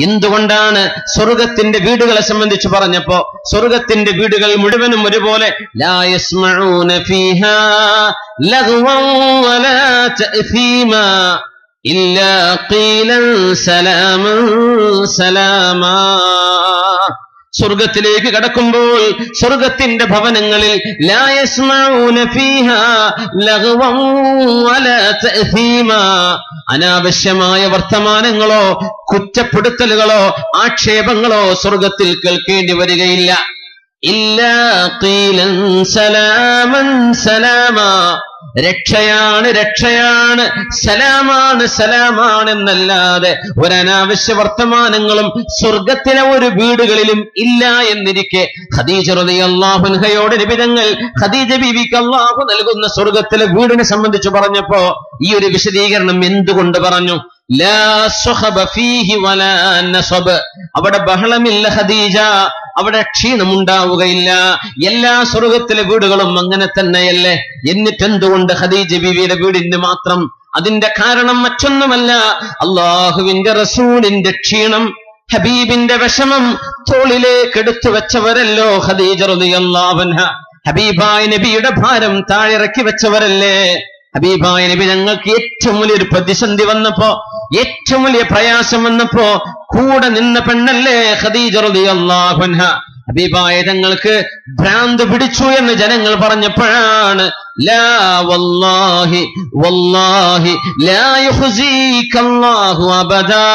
എന്തുകൊണ്ടാണ് സ്വർഗത്തിന്റെ വീടുകളെ സംബന്ധിച്ച് പറഞ്ഞപ്പോ സ്വർഗത്തിന്റെ വീടുകൾ മുഴുവനും ഒരുപോലെ ലാ യസ്മഊന ഫീഹാ ലഗ്വൻ വലാ തഅ്സീമാ ഇല്ലാ ഖീലൻ സലാമൻ സലാമാ. സ്വർഗത്തിലേക്ക് കടക്കുമ്പോൾ സ്വർഗത്തിന്റെ ഭവനങ്ങളിൽ ലാ യസ്മഊന ഫീഹാ ലഗ്വൻ വലാ തഅ്സീമാ, അനാവശ്യമായ വർത്തമാനങ്ങളോ കുറ്റപ്പെടുത്തലുകളോ ആക്ഷേപങ്ങളോ സ്വർഗത്തിൽ കേൾക്കേണ്ടി വരികയില്ല. ഇല്ലാ ഖീലൻ സലാമൻ സലാമാ, രക്ഷയാണ് രക്ഷയാണ്, സലാമാണ് സലാമാണ് എന്നല്ലാതെ ഒരനാവശ്യ വർത്തമാനങ്ങളും സ്വർഗത്തിലെ ഒരു വീടുകളിലും ഇല്ല എന്നിരിക്കെ ഖദീജ റളിയല്ലാഹു അൻഹയോട് നബി തങ്ങൾ ഖദീജ ബീവിക്ക് അല്ലാഹു നൽകുന്ന സ്വർഗത്തിലെ വീടിനെ സംബന്ധിച്ച് പറഞ്ഞപ്പോ ഈ ഒരു വിശദീകരണം എന്തുകൊണ്ട് പറഞ്ഞു? ലാ സുഖബ ഫീഹി വലാ നസബ്, അവിടെ ബഹളമില്ല ഖദീജ, അവിടെ ക്ഷീണമുണ്ടാവുകയില്ല. എല്ലാ സ്വർഗത്തിലെ വീടുകളും അങ്ങനെ തന്നെയല്ലേ. എന്നിട്ടെന്തുകൊണ്ട് ഖദീജ ബീവിയുടെ വീടിന് മാത്രം? അതിന്റെ കാരണം മറ്റൊന്നുമല്ല, അള്ളാഹുവിന്റെ റസൂലിന്റെ ക്ഷീണം, ഹബീബിന്റെ വിഷമം തോളിലേക്ക് എടുത്തു വെച്ചവരല്ലോ ഖദീജ റളിയല്ലാഹു അൻഹ. ഹബീബായ നബിയുടെ ഭാരം താഴിറക്കി വെച്ചവരല്ലേ. ഹബീബായ നബി ഞങ്ങൾക്ക് ഏറ്റവും വലിയൊരു പ്രതിസന്ധി വന്നപ്പോ, ഏറ്റവും വലിയ പ്രയാസം വന്നപ്പോ കൂടെ നിന്ന പെണ്ണല്ലേ ഖദീജ റളിയല്ലാഹു അൻഹ. ഹബീബായ തങ്ങൾക്ക് ഭ്രാന്ത് പിടിച്ചു എന്ന് ജനങ്ങൾ പറഞ്ഞപ്പോഴാണ് ലാ വല്ലാഹി വല്ലാഹി ലാ യുഖ്സീകല്ലാഹു അബദാ,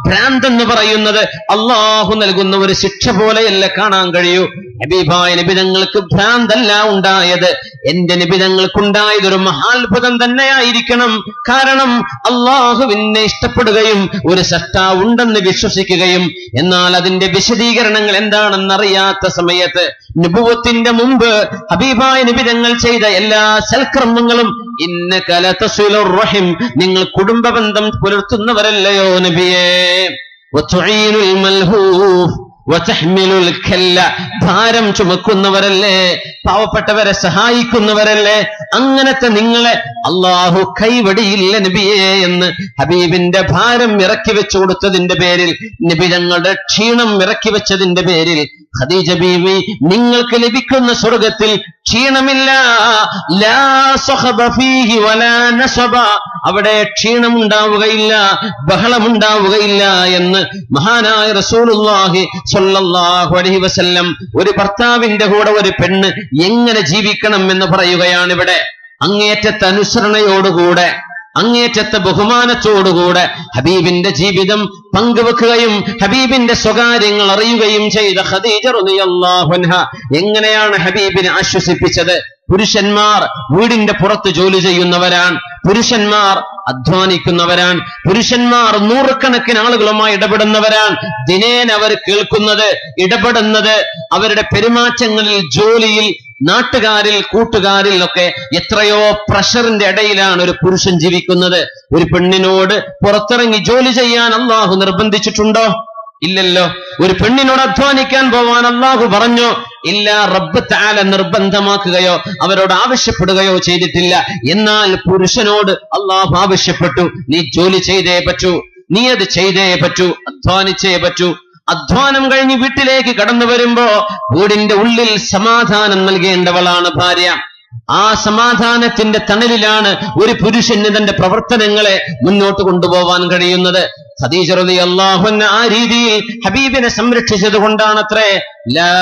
ഭ്രാന്ത് എന്ന് പറയുന്നത് അള്ളാഹു നൽകുന്ന ഒരു ശിക്ഷ പോലെയല്ല കാണാൻ കഴിയൂ. ഹബീബായ നബിതങ്ങൾക്ക് ഭ്രാന്തല്ല ഉണ്ടായത്, എന്റെ നബിതങ്ങൾക്കുണ്ടായതൊരു മഹാത്ഭുതം തന്നെയായിരിക്കണം. കാരണം അള്ളാഹുവിനെ ഇഷ്ടപ്പെടുകയും ഒരു സൃഷ്ടാവ് ഉണ്ടെന്ന് വിശ്വസിക്കുകയും എന്നാൽ അതിന്റെ വിശദീകരണങ്ങൾ എന്താണെന്നറിയാത്ത സമയത്ത് നബുവത്തിന്റെ മുമ്പ് ഹബീബായ നബിതങ്ങൾ ചെയ്ത എല്ലാ സൽക്കർമ്മങ്ങളും ഇന്നക ലതസിലുർ റഹിം, നിങ്ങൾ കുടുംബബന്ധം പുലർത്തുന്നവരല്ലയോ നബിയേ, വതുഈനുൽ മൽഹൂഫ് വതഹ്മിലുൽ കല്ല, ഭാരം ചുമക്കുന്നവരല്ലേ, പാവപ്പെട്ടവരെ സഹായിക്കുന്നവരല്ലേ, അങ്ങനത്തെ നിങ്ങളെ അള്ളാഹു കൈവടിയില്ല നബിയേ എന്ന് ഹബീബിന്റെ ഭാരം ഇറക്കി വെച്ചു കൊടുത്തതിന്റെ പേരിൽ, നബി തങ്ങളുടെ ക്ഷീണം ഇറക്കി വെച്ചതിന്റെ പേരിൽ ഖദീജ ബീവി നിങ്ങൾക്ക് ലഭിക്കുന്ന സ്വർഗത്തിൽ ക്ഷീണമില്ല. ലാ സഖബ ഫീഹി വലാ നസബ, അവിടെ ക്ഷീണമുണ്ടാവുകയില്ല, ബഹളമുണ്ടാവുകയില്ല എന്ന് മഹാനായ റസൂലുള്ളാഹി സ്വല്ലല്ലാഹു അലൈഹി വസല്ലം ഒരു ഭർത്താവിന്റെ കൂടെ ഒരു പെണ്ണ് എങ്ങനെ ജീവിക്കണം എന്ന് പറയുകയാണ് ഇവിടെ. അങ്ങേറ്റത്തെ അനുസരണയോടുകൂടെ, അങ്ങേറ്റത്തെ ബഹുമാനത്തോടുകൂടെ ഹബീബിന്റെ ജീവിതം പങ്കുവെക്കുകയും ഹബീബിന്റെ സ്വകാര്യങ്ങൾ അറിയുകയും ചെയ്ത ഖദീജ റളിയല്ലാഹു അൻഹ എങ്ങനെയാണ് ഹബീബിനെ ആശ്വസിപ്പിച്ചത്? പുരുഷന്മാർ വീടിന്റെ പുറത്ത് ജോലി ചെയ്യുന്നവരാണ്, പുരുഷന്മാർ അധ്വാനിക്കുന്നവരാണ്, പുരുഷന്മാർ നൂറുകണക്കിന് ആളുകളുമായി ഇടപെടുന്നവരാണ്. ദിനേന അവർ കേൾക്കുന്നത്, ഇടപെടുന്നത്, അവരുടെ പെരുമാറ്റങ്ങളിൽ, ജോലിയിൽ, നാട്ടുകാരിൽ, കൂട്ടുകാരിൽ ഒക്കെ എത്രയോ പ്രഷറിന്റെ ഇടയിലാണ് ഒരു പുരുഷൻ ജീവിക്കുന്നത്. ഒരു പെണ്ണിനോട് പുറത്തിറങ്ങി ജോലി ചെയ്യാൻ അള്ളാഹു നിർബന്ധിച്ചിട്ടുണ്ടോ? ഇല്ലല്ലോ. ഒരു പെണ്ണിനോട് അധ്വാനിക്കാൻ പോവാൻ അള്ളാഹു പറഞ്ഞോ? ഇല്ല. റബ്ബ് തആല നിർബന്ധമാക്കുകയോ അവരോട് ആവശ്യപ്പെടുകയോ ചെയ്തിട്ടില്ല. എന്നാൽ പുരുഷനോട് അള്ളാഹു ആവശ്യപ്പെട്ടു, നീ ജോലി ചെയ്തേ പറ്റൂ, നീ അത് ചെയ്തേ പറ്റൂ, അധ്വാനിച്ചേ പറ്റൂ. അധ്വാനം കഴിഞ്ഞ് വീട്ടിലേക്ക് കടന്നു വരുമ്പോ വീടിന്റെ ഉള്ളിൽ സമാധാനം നൽകേണ്ടവളാണ് ഭാര്യ. ആ സമാധാനത്തിന്റെ തണലിലാണ് ഒരു പുരുഷന് തന്റെ പ്രവർത്തനങ്ങളെ മുന്നോട്ട് കൊണ്ടുപോവാൻ കഴിയുന്നത്. ഖദീജ റളിയല്ലാഹു അൻഹ ആ രീതിയിൽ ഹബീബിനെ സംരക്ഷിച്ചത് കൊണ്ടാണത്രേ ലാ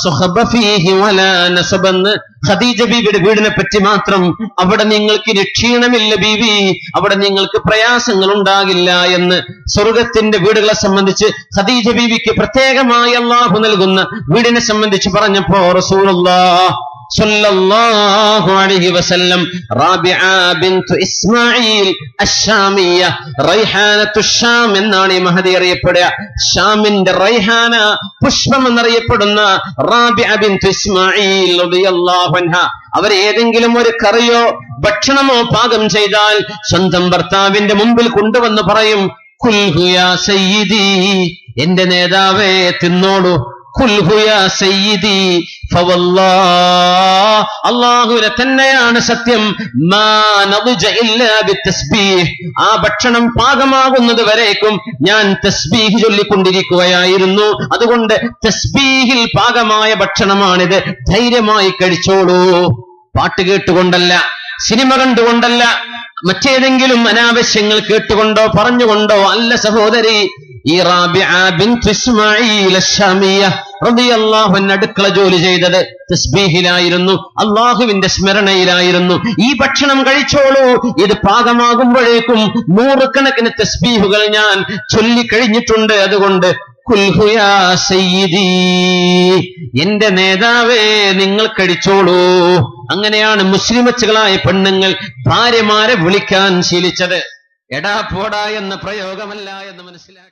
സുഖബ ഫീഹി വലാ നസബ എന്ന് ഖദീജ ബീവിയുടെ വീടിനെ പറ്റി മാത്രം, അവിടെ നിങ്ങൾക്ക് ക്ഷീണമില്ല ബീവി, അവിടെ നിങ്ങൾക്ക് പ്രയാസങ്ങൾ ഉണ്ടാകില്ല എന്ന് സ്വർഗത്തിന്റെ വീടുകളെ സംബന്ധിച്ച് ഖദീജ ബീവിക്ക് പ്രത്യേകമായി അള്ളാഹു നൽകുന്ന വീടിനെ സംബന്ധിച്ച് പറഞ്ഞപ്പോ റസൂലുള്ളാഹി സല്ലല്ലാഹു അലൈഹി വസല്ലം റാബിഅ ബിൻതു ഇസ്മാഈൽ അശ്ശാമിയ, റൈഹാനത്തു ഷാം എന്നാണ് ഈ മഹദി അറിയപ്പെടുക. ഷാമിന്റെ റൈഹാന പുഷ്പം എന്നറിയപ്പെടുന്ന റാബിഅ ബിൻതു ഇസ്മാഈൽ റളിയല്ലാഹു അൻഹ, അവർ ഏതെങ്കിലും ഒരു കറിയോ ഭക്ഷണമോ പാകം ചെയ്താൽ സ്വന്തം ഭർത്താവിന്റെ മുമ്പിൽ കൊണ്ടുവന്ന് പറയും, കുൽഹു യാ സയ്യിദി, എന്റെ നേതാവേ തിന്നോളൂ, കുൽഹു യാ സയ്യിദി ഫവല്ലാഹ്, അല്ലാഹുവിനെ തന്നെയാണ് സത്യം, മാ നദ്ജ ഇല്ലാ ബിത്തസ്ബീഹ്, ആ ഭക്ഷണം പാകമാകുന്നത് വരേക്കും ഞാൻ തസ്ബീഹ് ചൊല്ലിക്കൊണ്ടിരിക്കുകയായിരുന്നു. അതുകൊണ്ട് തസ്ബീഹിൽ പാകമായ ഭക്ഷണമാണിത്, ധൈര്യമായി കഴിച്ചോളൂ. പാട്ട് കേട്ടുകൊണ്ടല്ല, സിനിമ കണ്ടുകൊണ്ടല്ല, മറ്റേതെങ്കിലും അനാവശ്യങ്ങൾ കേട്ടുകൊണ്ടോ പറഞ്ഞുകൊണ്ടോ അല്ല സഹോദരി. ഈ റാബിഅ ബിൻത് ഇസ്മാഈൽ അശ്ശാമിയ്യ റളിയല്ലാഹു അൻഹ അടുക്കള ജോലി ചെയ്തത് തസ്ബീഹിലായിരുന്നു, അള്ളാഹുവിന്റെ സ്മരണയിലായിരുന്നു. ഈ ഭക്ഷണം കഴിച്ചോളൂ, ഇത് പാകമാകുമ്പോഴേക്കും 100 കണക്കിന് തസ്ബീഹുകൾ ഞാൻ ചൊല്ലിക്കഴിഞ്ഞിട്ടുണ്ട്. അതുകൊണ്ട് കുൽഹു യാ സയ്യിദി, എന്റെ നേതാവേ നിങ്ങൾ കഴിച്ചോളൂ. അങ്ങനെയാണ് മുസ്ലിമച്ചുകളായ പെണ്ണുങ്ങൾ ഭാര്യമാരെ വിളിക്കാൻ ശീലിച്ചത്. എടാ പോടാ എന്ന പ്രയോഗമല്ല എന്ന് മനസ്സിലാക്കി.